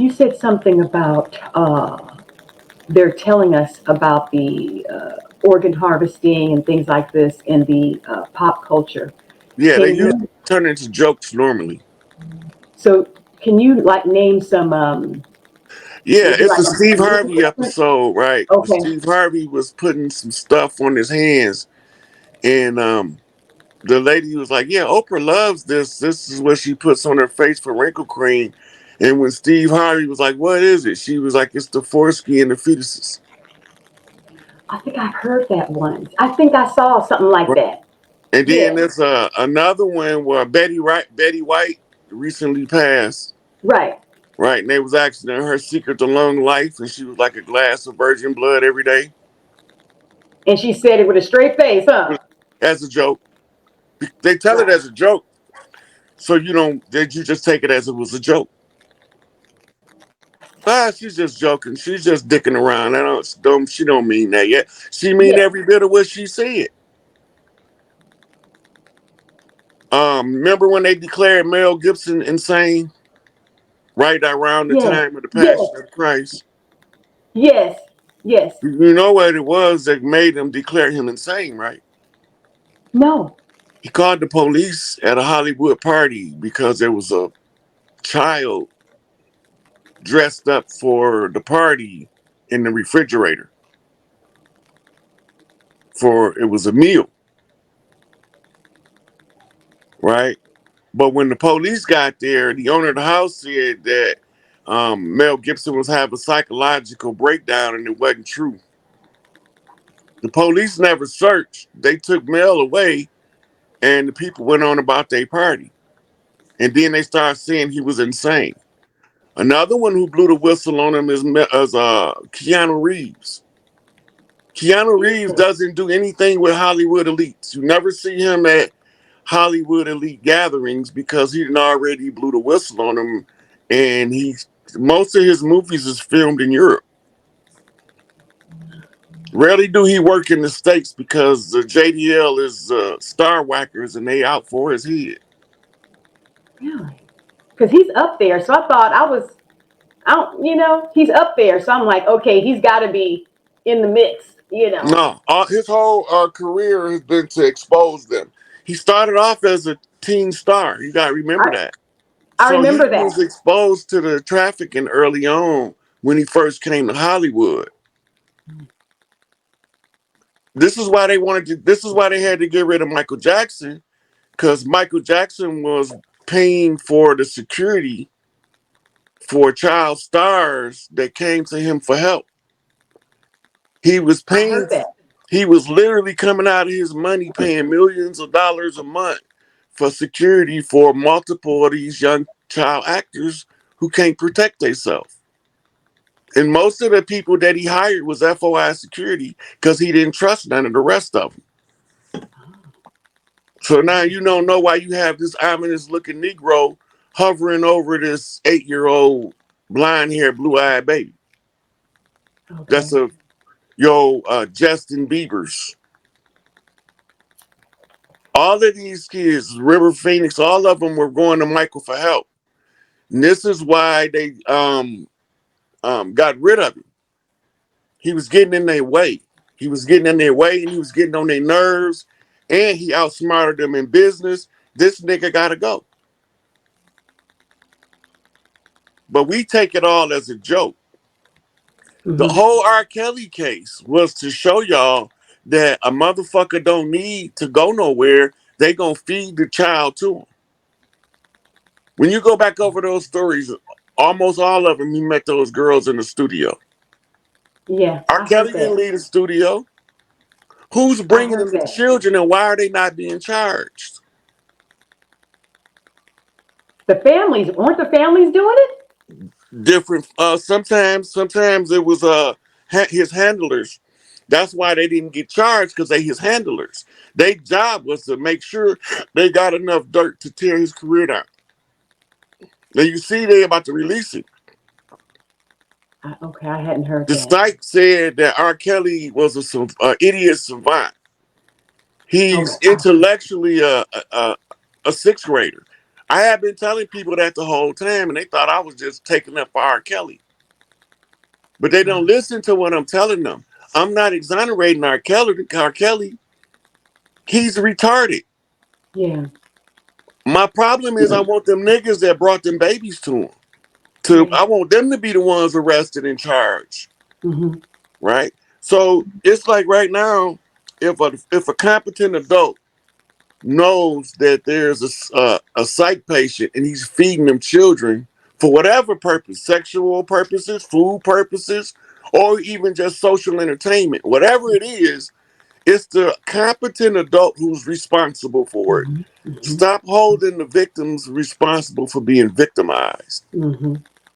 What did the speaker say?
You said something about they're telling us about the organ harvesting and things like this in the pop culture. Yeah, they Can use you turn into jokes normally. so can you like name some Yeah, maybe it's like the a Steve Harvey significant? episode, right? Okay. Steve Harvey was putting some stuff on his hands, and the lady was like, "Yeah, Oprah loves this. This is what she puts on her face for wrinkle cream." And when Steve Harvey was like, "What is it?" She was like, "It's the foreskin and the fetuses." I think I've heard that once. I think I saw something like Right. that. And then Yes. there's another one where Betty White recently passed. Right. Right, and they was asking her secret to long life, and she was like a glass of virgin blood every day And she said it with a straight face, huh? as a joke. They tell it Right. as a joke, so you don't. Did you just take it as it was a joke? Ah, she's just joking. She's just dicking around. I don't. She don't mean that yet. She mean Yes. every bit of what she said. Remember when they declared Mel Gibson insane? Right around the Yes. time of the Yes. Passion of Christ. Yes. Yes. You know what it was that made them declare him insane, right? No. He called the police at a Hollywood party because there was a child dressed up for the party in the refrigerator for it was a meal, right? But when the police got there, the owner of the house said that Mel Gibson was having a psychological breakdown and it wasn't true. The police never searched. They took Mel away and the people went on about their party. And then they started saying he was insane. Another one who blew the whistle on him is Keanu Reeves. Keanu Reeves doesn't do anything with Hollywood elites. You never see him at Hollywood elite gatherings because he already blew the whistle on them, and he most of his movies is filmed in Europe. Rarely do he work in the States because the JDL is star whackers and they out for his head. Really? Because he's up there. So I thought I don't, he's up there. So I'm like, okay, he's got to be in the mix. No, his whole career has been to expose them. He started off as a teen star. You got to remember I, that. I So he remember was that. exposed to the trafficking early on when he first came to Hollywood. This is why they wanted to. This is why they had to get rid of Michael Jackson because Michael Jackson was paying for the security for child stars that came to him for help. He was I paying. heard that. He was literally coming out of his money, paying millions of dollars a month for security for multiple of these young child actors who can't protect themselves. And most of the people that he hired was FOI security because he didn't trust none of the rest of them. So now you don't know why you have this ominous looking Negro hovering over this 8-year-old blind haired, blue eyed baby. That's Okay. a Justin Bieber's. All of these kids, River Phoenix, all of them were going to Michael for help. And this is why they got rid of him. He was getting in their way. He was getting in their way and he was getting on their nerves. And he outsmarted them in business. This nigga gotta go. But we take it all as a joke. The Hmm. whole R. Kelly case was to show y'all that a motherfucker don't need to go nowhere. They gonna feed the child to him. When you go back over those stories, almost all of them, he met those girls in the studio. Yeah, R. I heard Kelly didn't that. leave the studio. Who's I bringing heard in the that. children and why are they not being charged? The families, weren't the families doing it? Different. Sometimes it was his handlers. That's why they didn't get charged because they his handlers. Their job was to make sure they got enough dirt to tear his career down. Now you see they about to release it. Okay, I hadn't heard The that. site said that R. Kelly was a idiot savant. He's Okay. intellectually a sixth grader. I had been telling people that the whole time, and they thought I was just taking up for R. Kelly. But they don't listen to what I'm telling them. I'm not exonerating R. Kelly. R. Kelly, he's retarded. Yeah. My problem is I want them niggas that brought them babies to him. Yeah. I want them to be the ones arrested and charged, Mm-hmm. right? So it's like right now, if a competent adult knows that there's a psych patient and he's feeding them children for whatever purpose, sexual purposes, food purposes, or even just social entertainment, whatever it is, it's the competent adult who's responsible for it. Mm-hmm. Mm-hmm. Stop holding the victims responsible for being victimized. Mm-hmm.